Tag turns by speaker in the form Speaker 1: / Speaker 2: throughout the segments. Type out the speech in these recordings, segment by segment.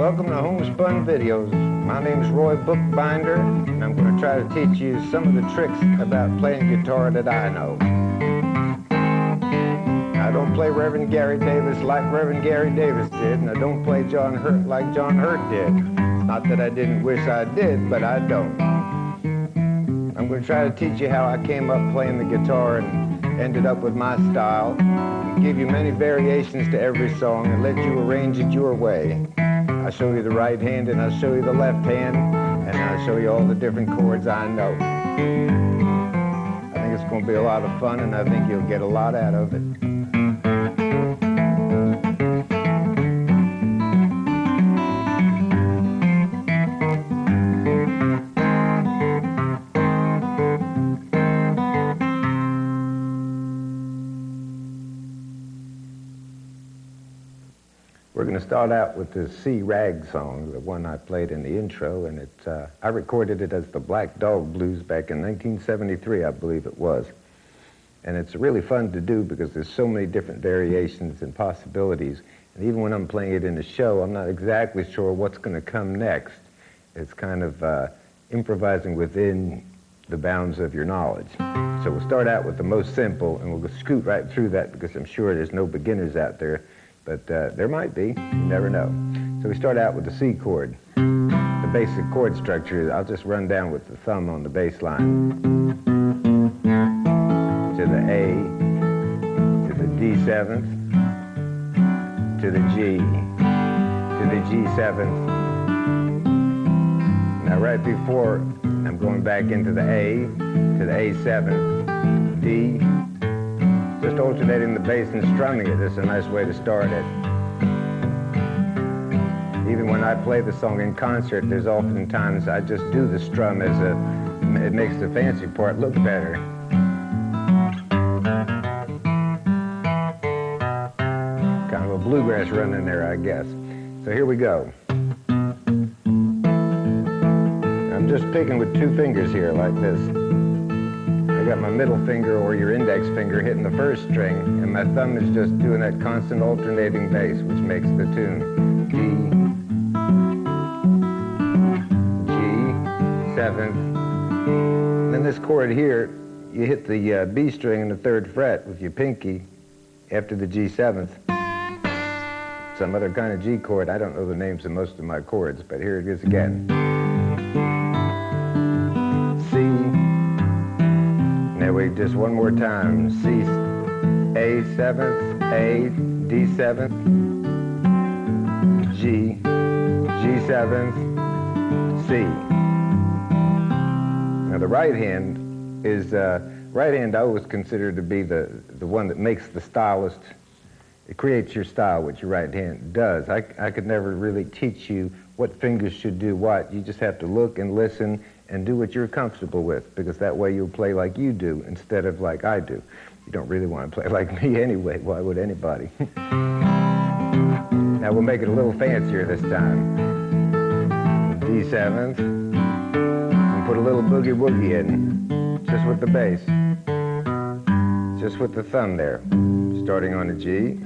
Speaker 1: Welcome to Homespun Videos. My name is Roy Bookbinder, and I'm going to try to teach you some of the tricks about playing guitar that I know. I don't play Reverend Gary Davis like Reverend Gary Davis did, and I don't play John Hurt like John Hurt did. Not that I didn't wish I did, but I don't. I'm going to try to teach you how I came up playing the guitar and ended up with my style, and give you many variations to every song and let you arrange it your way. I'll show you the right hand and I'll show you the left hand, and I'll show you all the different chords I know. I think it's going to be a lot of fun, and I think you'll get a lot out of it. We're going to start out with the C Rag song, the one I played in the intro, and I recorded it as the Black Dog Blues back in 1973, I believe it was. And it's really fun to do because there's so many different variations and possibilities. And even when I'm playing it in the show, I'm not exactly sure what's going to come next. It's kind of improvising within the bounds of your knowledge. So we'll start out with the most simple, and we'll scoot right through that because I'm sure there's no beginners out there. But there might be, you never know. So we start out with the C chord. The basic chord structure, I'll just run down with the thumb on the bass line. To the A, to the D7th, to the G, to the G7th. Now right before, I'm going back into the A, to the A7th, D, just alternating the bass and strumming it. It's a nice way to start it. Even when I play the song in concert, there's oftentimes I just do the strum as it makes the fancy part look better. Kind of a bluegrass run in there, I guess. So here we go. I'm just picking with two fingers here like this. I got my middle finger or your index finger hitting the first string, and my thumb is just doing that constant alternating bass, which makes the tune. G, G7th. Then this chord here, you hit the B string in the 3rd fret with your pinky after the G7th. Some other kind of G chord. I don't know the names of most of my chords, but here it is again. C. Now we just one more time. C, A7th, A, D7th, G, G7th, C. Now the right hand is, right hand I always consider to be the one that makes the stylist, it creates your style, what your right hand does. I could never really teach you what fingers should do what. You just have to look and listen and do what you're comfortable with, because that way you'll play like you do instead of like I do. You don't really want to play like me anyway. Why would anybody? Now we'll make it a little fancier this time. D7th, and put a little boogie woogie in, just with the bass, just with the thumb there, starting on the G.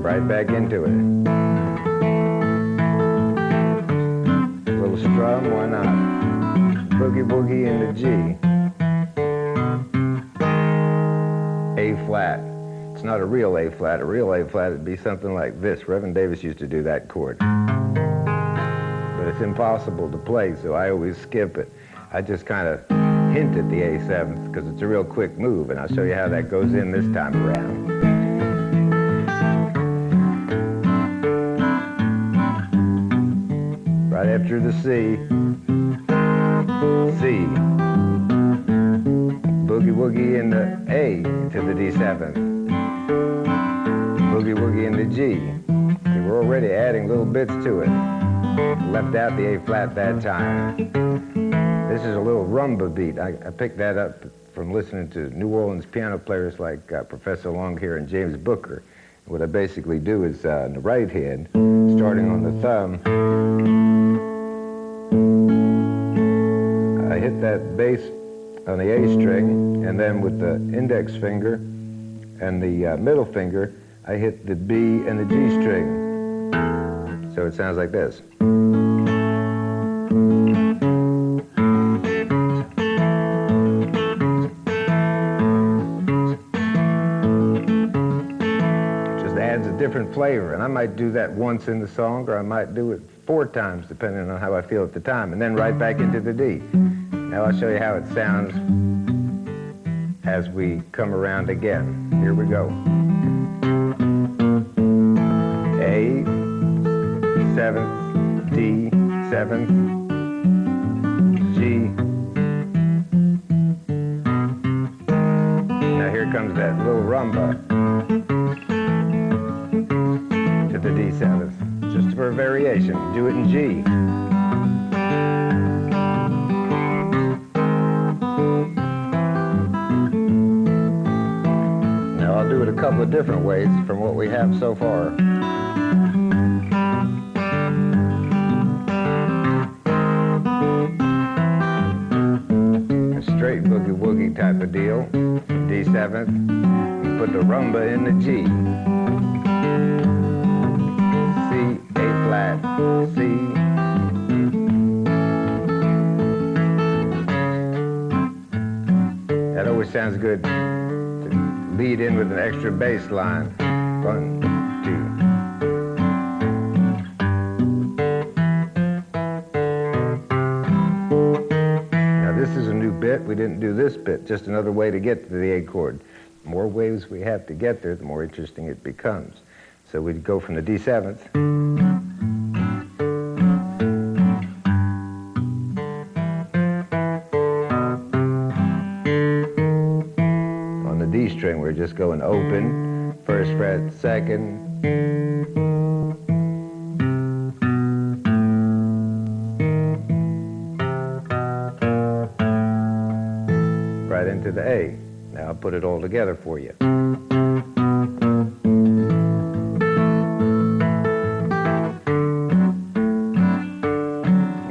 Speaker 1: Right back into it. Strum, why not? Boogie woogie in the G. A flat. It's not a real A flat. A real A flat would be something like this. Reverend Davis used to do that chord. But it's impossible to play, so I always skip it. I just kind of hint at the A7th because it's a real quick move, and I'll show you how that goes in this time around. Right after the C, C, boogie woogie in the A to the D7th, boogie woogie in the G. See, we're already adding little bits to it. Left out the A flat that time. This is a little rumba beat. I picked that up from listening to New Orleans piano players like Professor Longhair and James Booker. What I basically do is on the right hand, starting on the thumb, hit that bass on the A string, and then with the index finger and the middle finger, I hit the B and the G string. So it sounds like this. Different flavor, and I might do that once in the song, or I might do it 4 times depending on how I feel at the time, and then right back into the D. Now I'll show you how it sounds as we come around again. Here we go. A, 7th, D, 7th, G. Now here comes that little rumba. The D7th, just for a variation. Do it in G. Now I'll do it a couple of different ways from what we have so far. A straight boogie-woogie type of deal. D7th, and put the rumba in the G. C. That always sounds good to lead in with an extra bass line. 1, 2. Now this is a new bit. We didn't do this bit, just another way to get to the A chord. The more ways we have to get there, the more interesting it becomes. So we'd go from the D7th. D string, we're just going open, 1st fret, 2nd, right into the A. Now I'll put it all together for you. A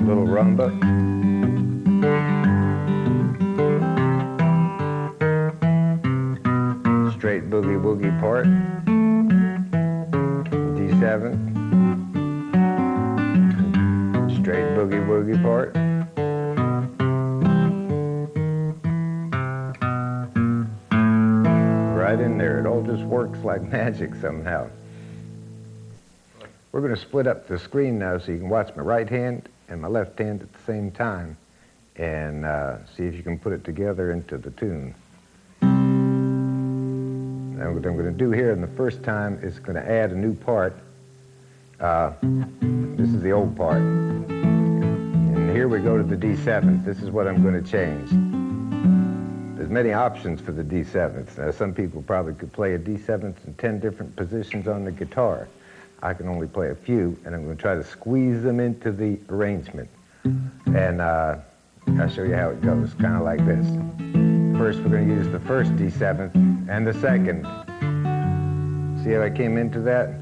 Speaker 1: little rumba. Straight boogie-woogie part, D7, straight boogie-woogie part, right in there. It all just works like magic somehow. We're going to split up the screen now so you can watch my right hand and my left hand at the same time and see if you can put it together into the tune. Now what I'm going to do here in the first time is going to add a new part. This is the old part. And here we go to the D7th. This is what I'm going to change. There's many options for the D7th. Now some people probably could play a D7th in 10 different positions on the guitar. I can only play a few, and I'm going to try to squeeze them into the arrangement. And I'll show you how it goes, kind of like this. First, we're going to use the first D7th and the second. See how I came into that?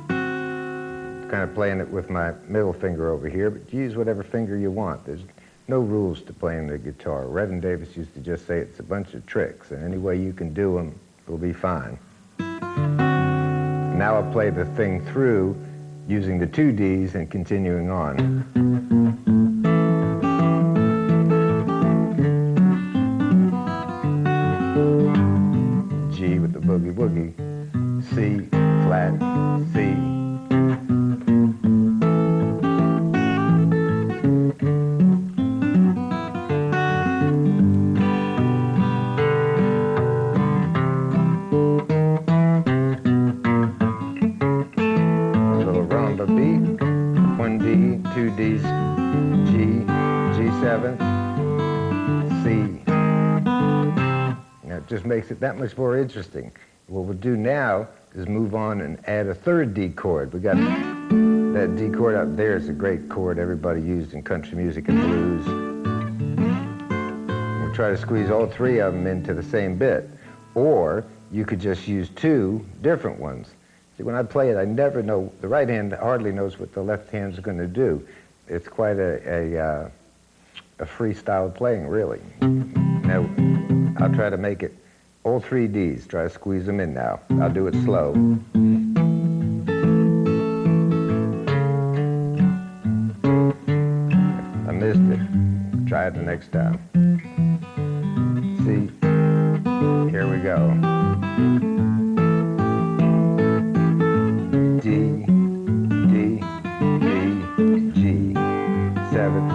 Speaker 1: Kind of playing it with my middle finger over here, but you use whatever finger you want. There's no rules to playing the guitar. Red and Davis used to just say it's a bunch of tricks, and any way you can do them will be fine. Now I'll play the thing through using the 2 Ds and continuing on. G with the boogie-woogie, C, flat, C. A little rumba beat, 1 D, 2 Ds, G, G7, C. It just makes it that much more interesting. What we'll do now is move on and add a 3rd D chord. We got that D chord up there. It's a great chord everybody used in country music and blues. We'll try to squeeze all 3 of them into the same bit. Or you could just use 2 different ones. See, when I play it, I never know, the right hand hardly knows what the left hand's going to do. It's quite a freestyle playing, really. Now, I'll try to make it All 3 Ds. Try to squeeze them in now. I'll do it slow. I missed it. Try it the next time. See? Here we go. D, D, D, G, 7,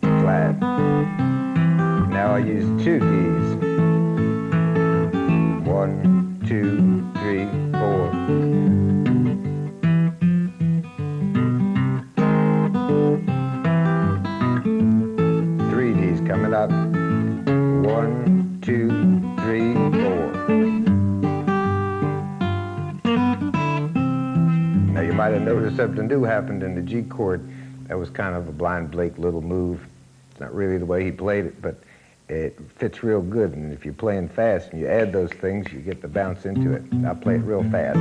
Speaker 1: flat. Now I use 2 Ds. 1, 2, 3, 4. 3 Ds coming up. 1, 2, 3, 4. Now you might have noticed something new happened in the G chord. That was kind of a Blind Blake little move. It's not really the way he played it, but it fits real good. And if you're playing fast and you add those things, you get the bounce into it. I'll play it real fast.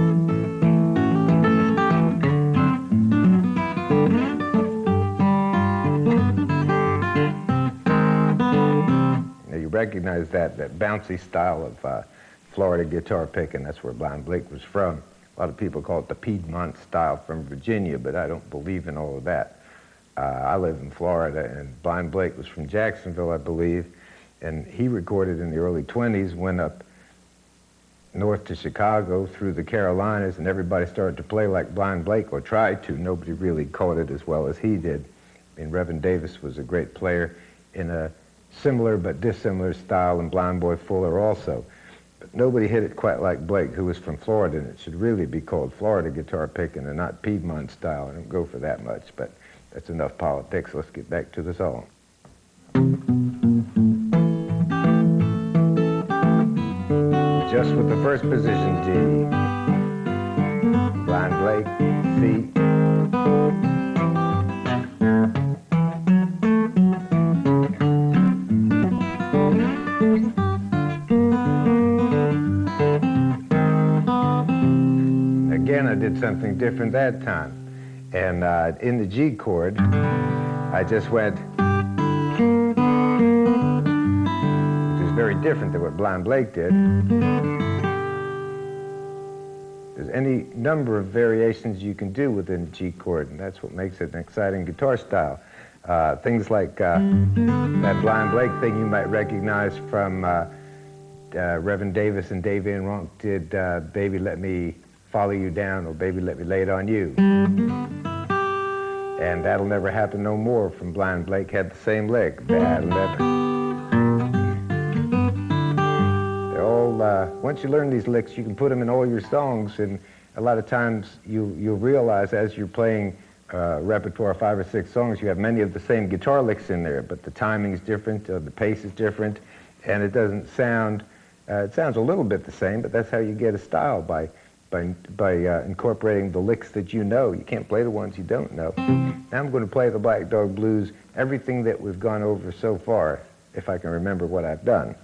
Speaker 1: Now you recognize that bouncy style of Florida guitar picking. That's where Blind Blake was from. A lot of people call it the Piedmont style from Virginia, but I don't believe in all of that. I live in Florida, and Blind Blake was from Jacksonville, I believe, and he recorded in the early 20s, went up north to Chicago through the Carolinas, and everybody started to play like Blind Blake, or tried to. Nobody really caught it as well as he did. I mean, Reverend Davis was a great player in a similar but dissimilar style, and Blind Boy Fuller also. But nobody hit it quite like Blake, who was from Florida, and it should really be called Florida guitar picking and not Piedmont style. I don't go for that much, but that's enough politics. Let's get back to the song. Just with the first position, G. Blind Blake, C. Again, I did something different that time. And in the G chord, I just went, which is very different than what Blind Blake did. There's any number of variations you can do within the G chord, and that's what makes it an exciting guitar style. Things like that Blind Blake thing you might recognize from Reverend Davis and Dave Van Ronk did Baby Let Me Follow You Down, or Baby Let Me Lay It On You. And That'll Never Happen No More from Blind Blake had the same lick. That'll never. They're all, once you learn these licks, you can put them in all your songs, and a lot of times you'll realize as you're playing repertoire of 5 or 6 songs, you have many of the same guitar licks in there, but the timing is different, the pace is different, and it doesn't sound, it sounds a little bit the same, but that's how you get a style, by incorporating the licks that you know. You can't play the ones you don't know. Now I'm going to play the Black Dog Blues, everything that we've gone over so far, if I can remember what I've done.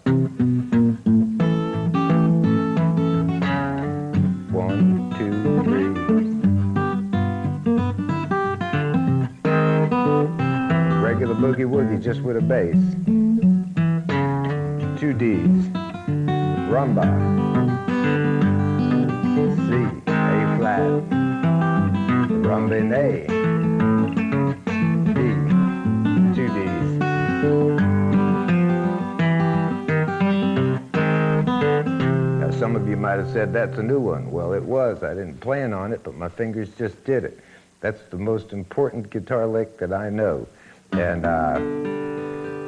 Speaker 1: 1, 2, 3. Regular boogie woogie just with a bass. 2 Ds. Rumba. C, A flat, rumba in A, D, 2 Ds. Now some of you might have said that's a new one. Well, it was. I didn't plan on it, but my fingers just did it. That's the most important guitar lick that I know. And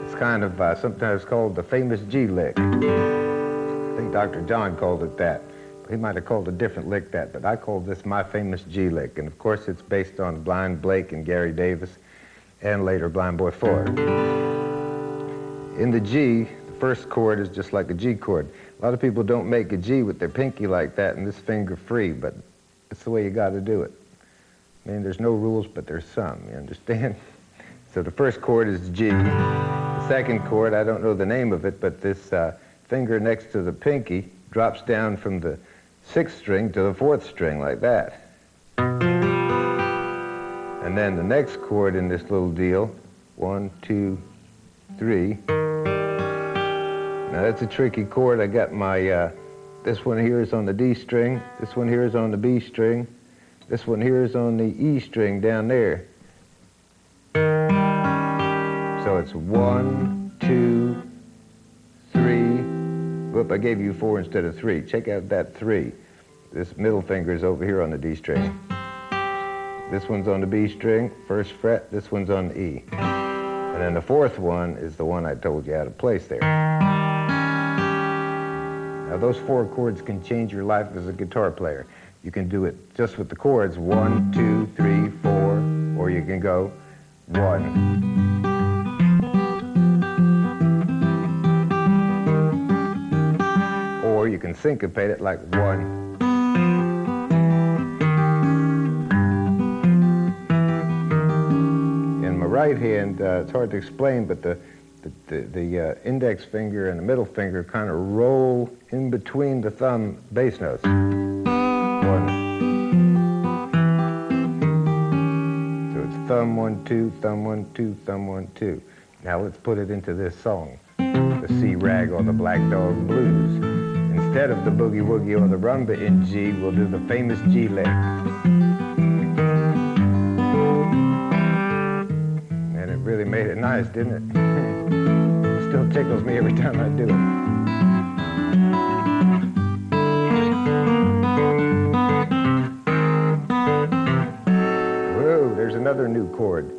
Speaker 1: it's kind of sometimes called the famous G lick. I think Dr. John called it that. He might have called a different lick that, but I call this my famous G lick. And of course it's based on Blind Blake and Gary Davis, and later Blind Boy Fuller. In the G, the first chord is just like a G chord. A lot of people don't make a G with their pinky like that and this finger free, but it's the way you got to do it. I mean, there's no rules, but there's some, you understand? So the first chord is G. The second chord, I don't know the name of it, but this finger next to the pinky drops down from the 6th string to the 4th string like that. And then the next chord in this little deal, 1, 2, 3, Now that's a tricky chord. I got my, this one here is on the D string, this one here is on the B string, this one here is on the E string down there. So it's 1, 2, 3. Whoop, I gave you 4 instead of 3. Check out that 3. This middle finger is over here on the D string. This one's on the B string, 1st fret, this one's on the E. And then the 4th one is the one I told you how to place there. Now those 4 chords can change your life as a guitar player. You can do it just with the chords, 1, 2, 3, 4, or you can go 1. Or you can syncopate it like 1. In my right hand, it's hard to explain, but the index finger and the middle finger kind of roll in between the thumb bass notes. 1. So it's thumb 1, 2, thumb 1, 2, thumb 1, 2. Now let's put it into this song, the C rag or the Black Dog Blues. Instead of the boogie woogie or the rumba in G, we'll do the famous G lick. And it really made it nice, didn't it? It still tickles me every time I do it. Whoa, there's another new chord.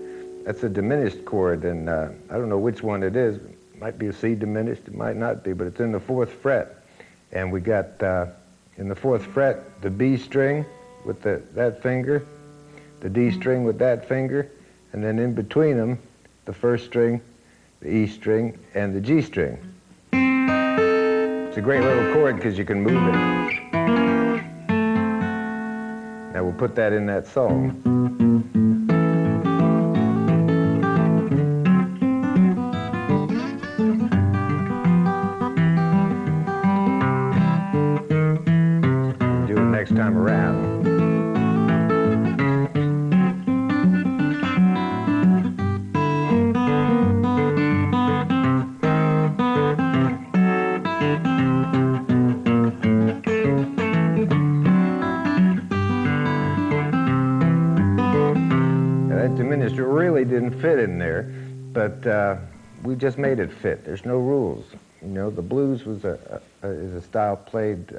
Speaker 1: That's a diminished chord, and I don't know which one it is. It might be a C diminished, it might not be, but it's in the 4th fret. And we got, in the 4th fret, the B string with that finger, the D string with that finger, and then in between them, the 1st string, the E string, and the G string. It's a great little chord because you can move it. Now we'll put that in that song. Next time around. Now that diminished really didn't fit in there, but we just made it fit. There's no rules. You know, the blues was is a style played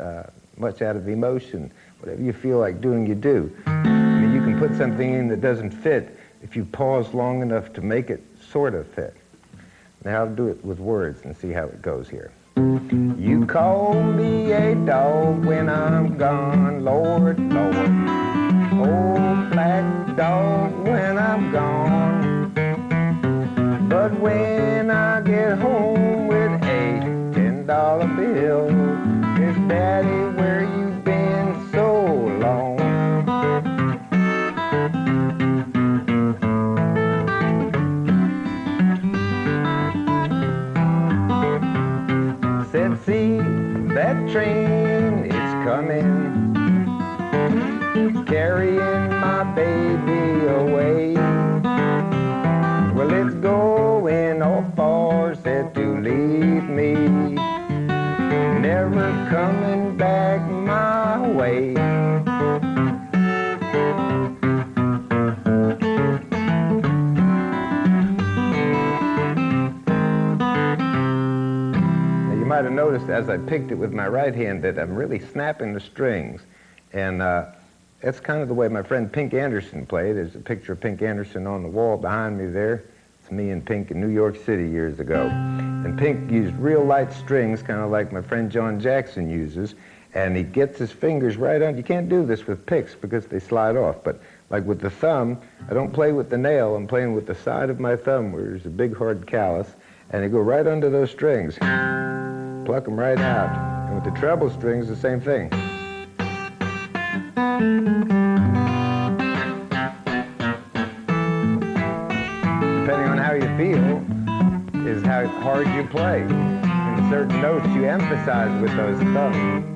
Speaker 1: much out of emotion. Whatever you feel like doing, you do. I mean, you can put something in that doesn't fit if you pause long enough to make it sort of fit. Now I'll do it with words and see how it goes here. You call me a dog when I'm gone, Lord, Lord. Oh, black dog when I'm gone. But when I get home with a $10 bill, Miss Daddy, where you been so long? Said, see, that train is coming, carrying my baby away. Well, it's going off far, said to leave me, never coming back my way. Now you might have noticed as I picked it with my right hand that I'm really snapping the strings, and that's kind of the way my friend Pink Anderson played. There's a picture of Pink Anderson on the wall behind me there. It's me and Pink in New York City years ago. And Pink used real light strings, kind of like my friend John Jackson uses, and he gets his fingers right on. You can't do this with picks because they slide off, but like with the thumb, I don't play with the nail, I'm playing with the side of my thumb where there's a big hard callus, and they go right under those strings. Pluck them right out. And with the treble strings, the same thing. Depending on how you feel is how hard you play. And certain notes you emphasize with those thumbs.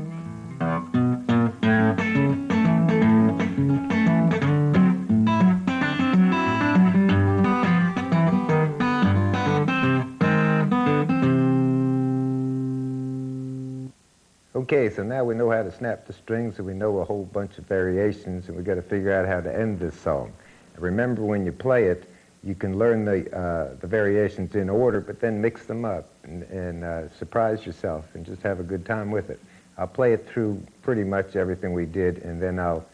Speaker 1: Okay, so now we know how to snap the strings, and we know a whole bunch of variations, and we got to figure out how to end this song. And remember, when you play it, you can learn the variations in order, but then mix them up and surprise yourself and just have a good time with it. I'll play it through pretty much everything we did, and then I'll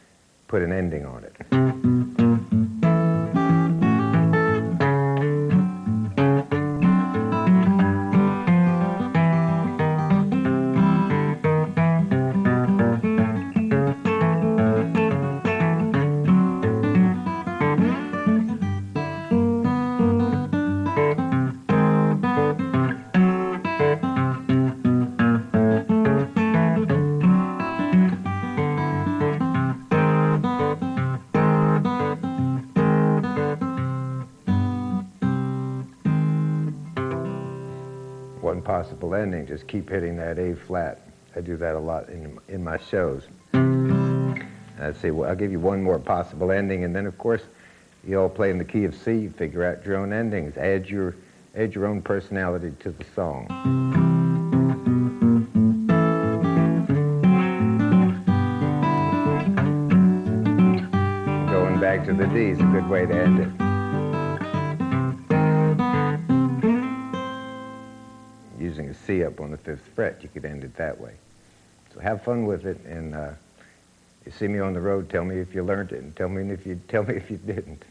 Speaker 1: put an ending on it. One possible ending, just keep hitting that A flat. I do that a lot in my shows. Let's see, well, I'll give you one more possible ending, and then of course you all play in the key of C, figure out your own endings, add your own personality to the song. Going back to the D is a good way to end it. Using a C up on the 5th fret, you could end it that way. So have fun with it, and you see me on the road, tell me if you learned it, and tell me if you didn't.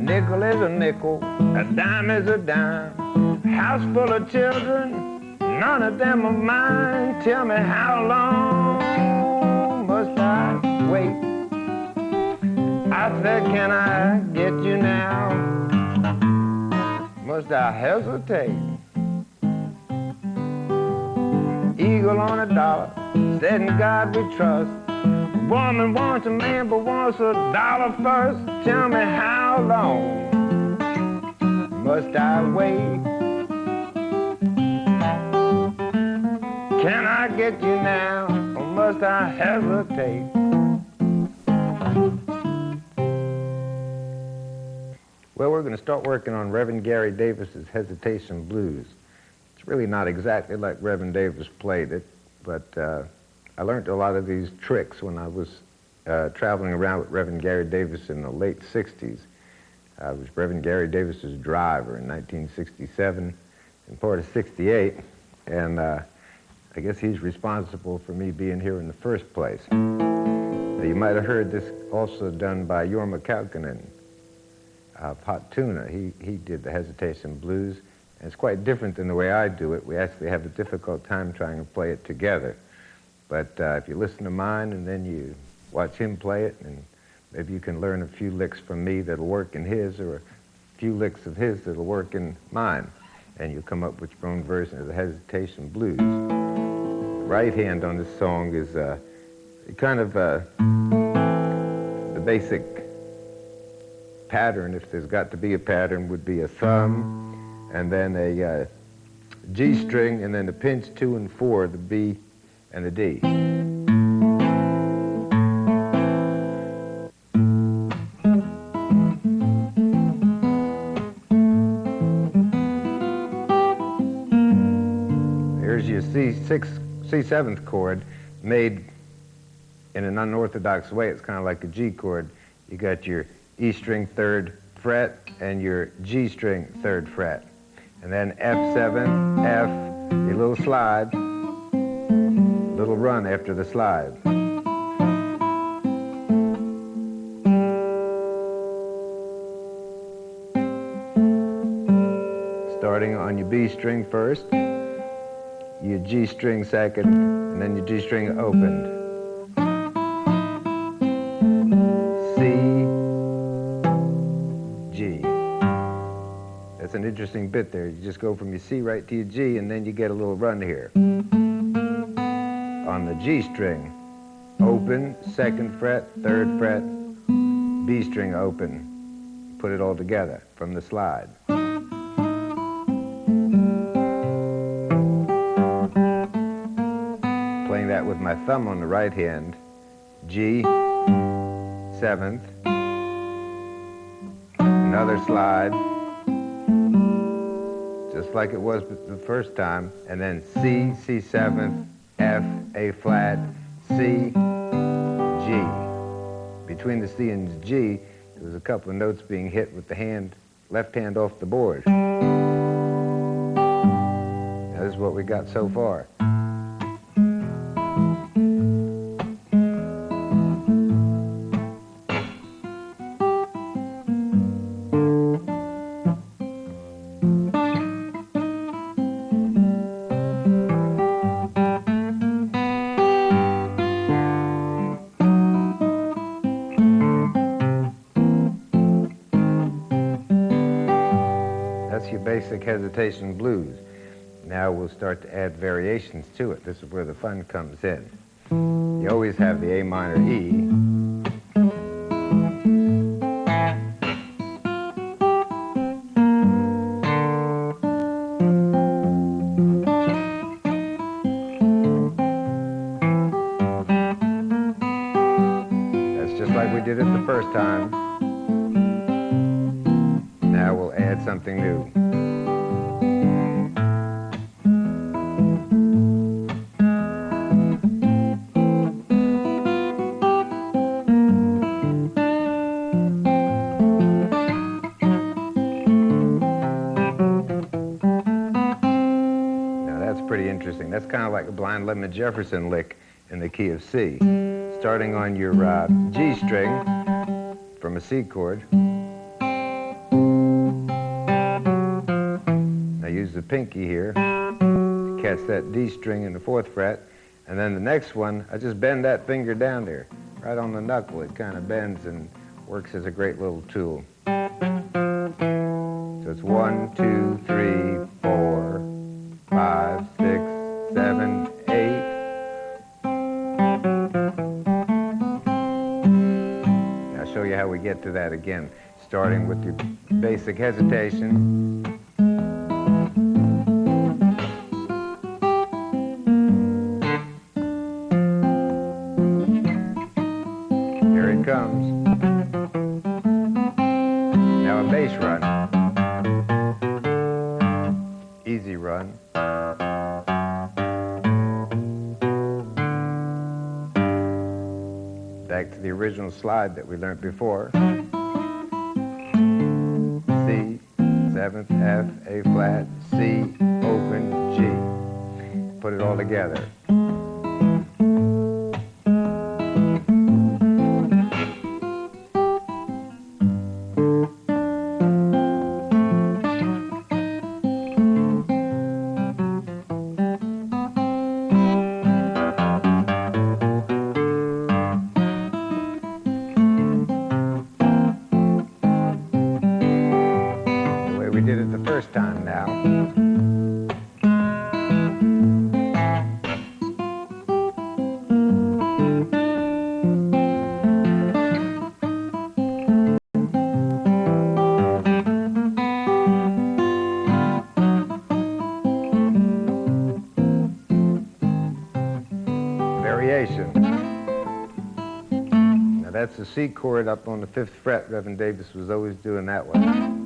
Speaker 1: Nickel is a nickel, a dime is a dime. House full of children, none of them are mine. Tell me, how long must I wait? I said, can I get you now? Must I hesitate? Eagle on a dollar, said in God we trust. Woman wants a man but wants $1 first. Tell me, how long must I wait? Can I get you now, or must I hesitate? Well, we're going to start working on Reverend Gary Davis's Hesitation Blues. It's really not exactly like Reverend Davis played it, but I learned a lot of these tricks when I was traveling around with Reverend Gary Davis in the late 60s. I was Reverend Gary Davis's driver in 1967 and part of 68, and I guess he's responsible for me being here in the first place. Now, you might have heard this also done by Jorma Kaukonen, Hot Tuna. He did the Hesitation Blues, and it's quite different than the way I do it. We actually have a difficult time trying to play it together. But if you listen to mine and then you watch him play it, and maybe you can learn a few licks from me that'll work in his, or a few licks of his that'll work in mine, and you'll come up with your own version of the Hesitation Blues. The right hand on this song is kind of the basic pattern, if there's got to be a pattern, would be a thumb, and then a G string, and then the pinch 2 and 4, the B and the D. Here's your C7th chord made in an unorthodox way. It's kind of like a G chord. You got your E string 3rd fret and your G string 3rd fret. And then F7, F, a little slide, little run after the slide. Starting on your B string first, your G string second, and then your G string opened. C, G. That's an interesting bit there. You just go from your C right to your G, and then you get a little run here. On the G string, open, 2nd fret, 3rd fret, B string open, put it all together from the slide. Playing that with my thumb on the right hand, G, 7th, another slide, just like it was the first time, and then C, C7th, F, A flat, C, G. Between the C and G, there was a couple of notes being hit with the hand, left hand off the board. Now, this is what we got so far. That's your basic hesitation blues. Now we'll start to add variations to it. This is where the fun comes in. You always have the A minor E. That's just like we did it the first time. Now we'll add something new. Now that's pretty interesting. That's kind of like a Blind Lemon Jefferson lick in the key of C. Starting on your G string from a C chord. Use the pinky here to catch that D string in the 4th fret, and then the next one, I just bend that finger down there, right on the knuckle. It kind of bends and works as a great little tool. So it's 1, 2, 3, 4, 5, 6, 7, 8. I'll show you how we get to that again, starting with your basic hesitation. Comes. Now a bass run. Easy run. Back to the original slide that we learned before. C, 7th, F, A flat, C, open, G. Put it all together. We did it the first time now. Variation. Now that's the C chord up on the 5th fret. Reverend Davis was always doing that one.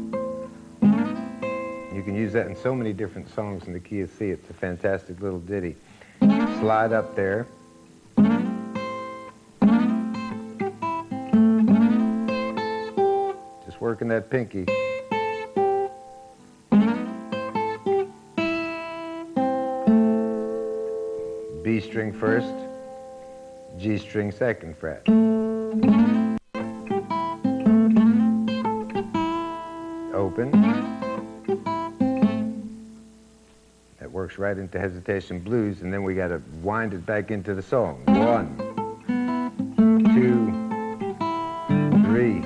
Speaker 1: You can use that in so many different songs in the key of C. It's a fantastic little ditty. Slide up there. Just working that pinky. B string 1st, G string 2nd fret. Open. That works right into hesitation blues, and then we got to wind it back into the song. 1, 2, 3.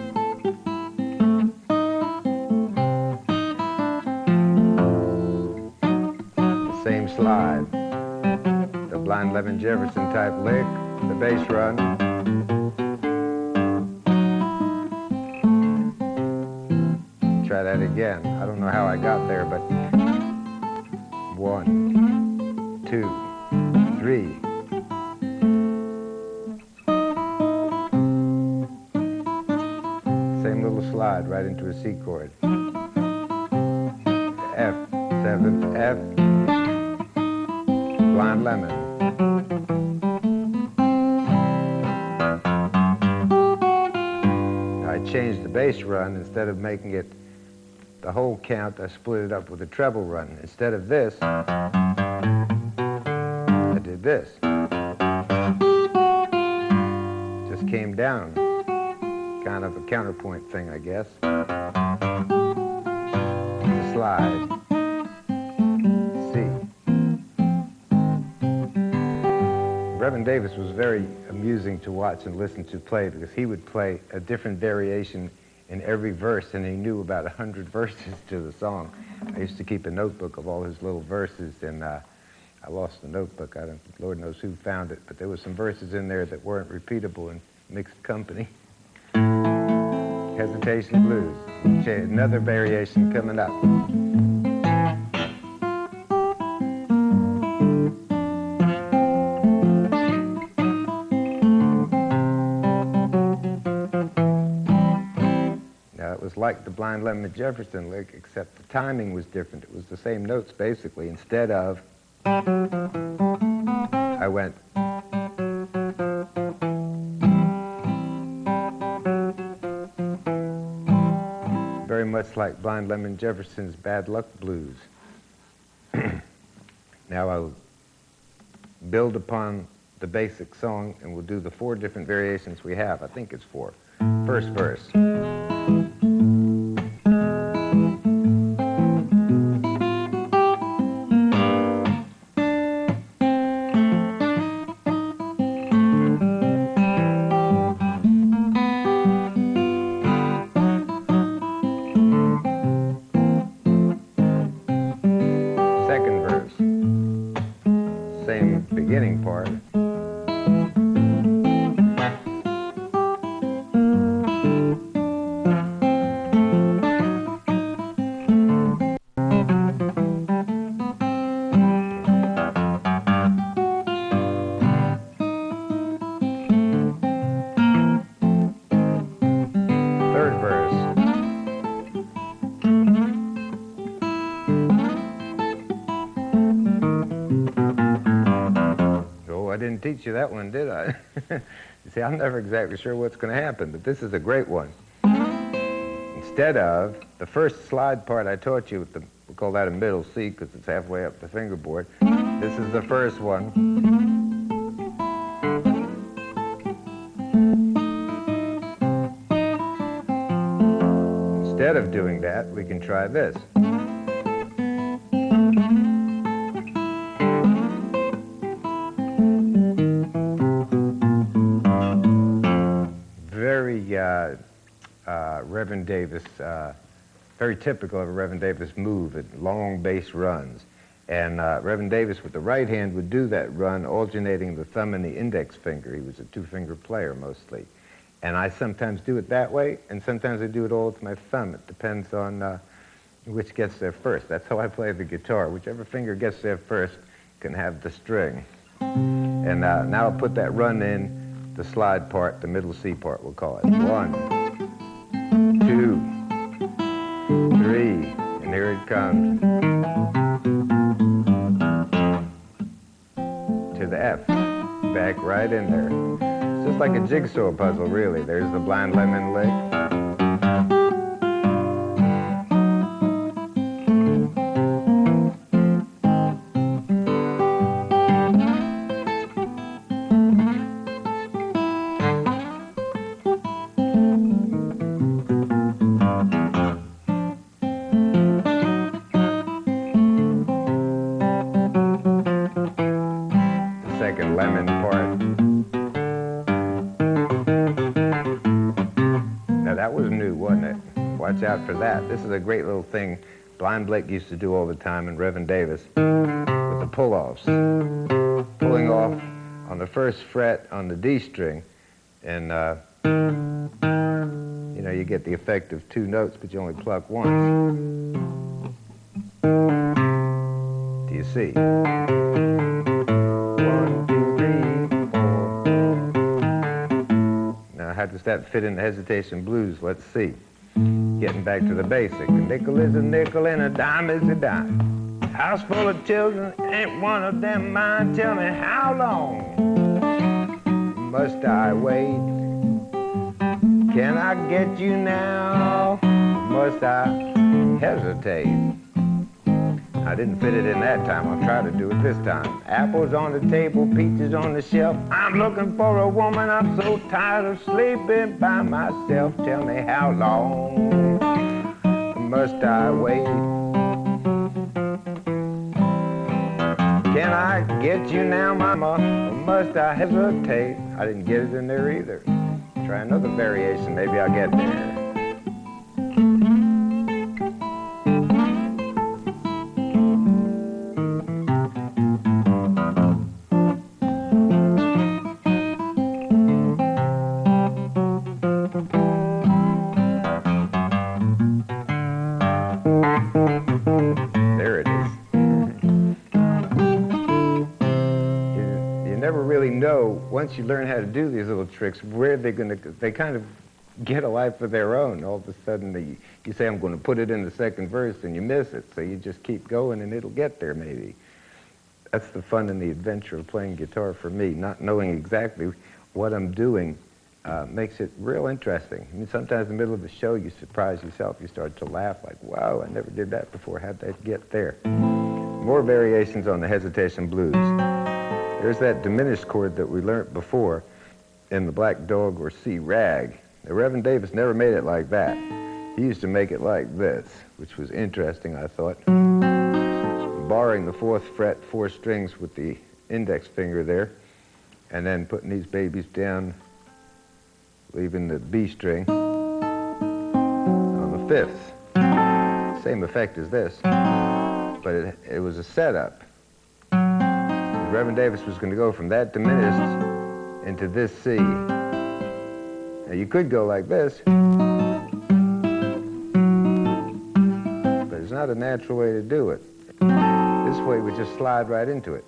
Speaker 1: The same slide. The Blind Lemon Jefferson type lick, the bass run. try that again. I don't know how I got there, but 1, 2, 3. Same little slide right into a C chord. F, 7th, F, Blind Lemon. I changed the bass run. Instead of making it the whole count, I split it up with a treble run. Instead of this, I did this. Just came down. Kind of a counterpoint thing, I guess. The slide. C. Reverend Davis was very amusing to watch and listen to play because he would play a different variation in every verse, and he knew about 100 verses to the song. I used to keep a notebook of all his little verses, and I lost the notebook. Lord knows who found it, but there were some verses in there that weren't repeatable in mixed company. Hesitation Blues. Another variation coming up. Now it was like the Blind Lemon Jefferson lick, except the timing was different. It was the same notes basically. Instead of, I went. Very much like Blind Lemon Jefferson's Bad Luck Blues. Now I'll build upon the basic song and we'll do the 4 different variations we have. I think it's 4. First verse. Same beginning part. Third verse. I didn't teach you that one, did I? You see, I'm never exactly sure what's going to happen, but this is a great one. Instead of the first slide part I taught you, we call that a middle C because it's halfway up the fingerboard. This is the first one. Instead of doing that, we can try this. Reverend Davis, very typical of a Reverend Davis move, long bass runs. And Reverend Davis with the right hand would do that run, alternating the thumb and the index finger. He was a 2-finger player mostly. And I sometimes do it that way, and sometimes I do it all with my thumb. It depends on which gets there first. That's how I play the guitar. Whichever finger gets there first can have the string. And now I'll put that run in the slide part, the middle C part, we'll call it. 1, 2, 3, and here it comes. To the F, back right in there. It's just like a jigsaw puzzle, really. There's the Blind Lemon lick. Second lemon part. Now that was new, wasn't it? Watch out for that. This is a great little thing Blind Blake used to do all the time, and Reverend Davis, with the pull-offs. Pulling off on the first fret on the D string, and know, you get the effect of two notes, but you only pluck once. Do you see? 1, 2, 3, 4. Now, how does that fit in the hesitation blues? Let's see. Getting back to the basic. A nickel is a nickel and a dime is a dime. House full of children, ain't one of them mine. Tell me, how long must I wait? Can I get you now? Must I hesitate? I didn't fit it in that time. I'll try to do it this time. Apples on the table, peaches on the shelf. I'm looking for a woman. I'm so tired of sleeping by myself. Tell me, how long must I wait? Can I get you now, mama? Or must I hesitate? I didn't get it in there either. Try another variation. Maybe I'll get there. There it is. You never really know, once you learn how to do these little tricks, where they kind of get a life of their own. All of a sudden, you say, I'm going to put it in the second verse, and you miss it. So you just keep going, and it'll get there, maybe. That's the fun and the adventure of playing guitar for me. Not knowing exactly what I'm doing makes it real interesting. I mean, sometimes in the middle of the show, you surprise yourself. You start to laugh like, wow, I never did that before. How'd that get there? More variations on the hesitation blues. There's that diminished chord that we learned before in the Black Dog or C rag. Now, Reverend Davis never made it like that. He used to make it like this, which was interesting, I thought. Barring the 4th fret, 4 strings with the index finger there, and then putting these babies down, leaving the B string on the 5th. Same effect as this, but it was a setup. Reverend Davis was going to go from that diminished into this C. Now you could go like this, but it's not a natural way to do it. This way we just slide right into it.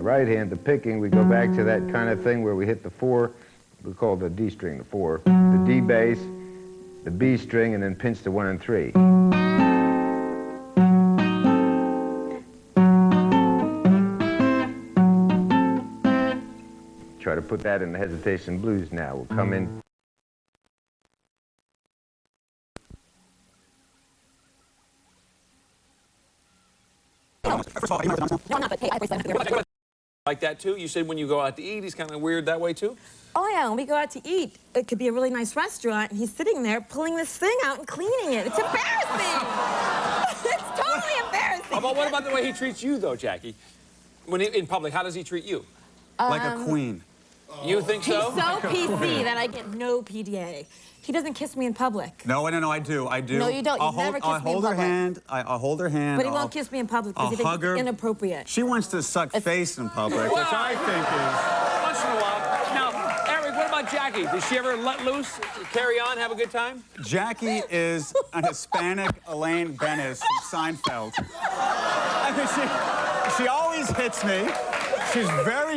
Speaker 1: Right hand, the picking, we go back to that kind of thing where we hit the 4, we call the D string the 4, the D bass, the B string, and then pinch the 1 and 3. Try to put that in the hesitation blues now. We'll come in.
Speaker 2: First of all, no, not, but hey, I
Speaker 3: like that too? You said when you go out to eat, he's kind of weird that way too?
Speaker 2: Oh yeah, when we go out to eat, it could be a really nice restaurant, and he's sitting there pulling this thing out and cleaning it. It's embarrassing. It's totally embarrassing.
Speaker 3: But what about the way he treats you, though, Jackie? When in public, how does he treat you?
Speaker 4: Like a queen.
Speaker 3: You think so?
Speaker 2: He's so PC that I get no PDA. He doesn't kiss me in public.
Speaker 4: No, I do.
Speaker 2: No, you don't. You never kiss me in public.
Speaker 4: I'll hold her hand. I'll hold her hand.
Speaker 2: But he won't kiss me in public because he thinks it's inappropriate.
Speaker 4: She wants to suck face in public, which I think is...
Speaker 3: Once in a while. Now, Eric, what about Jackie? Does she ever let loose, carry on, have a good time?
Speaker 4: Jackie is a Hispanic Elaine Benes from Seinfeld. I mean, she always hits me. She's very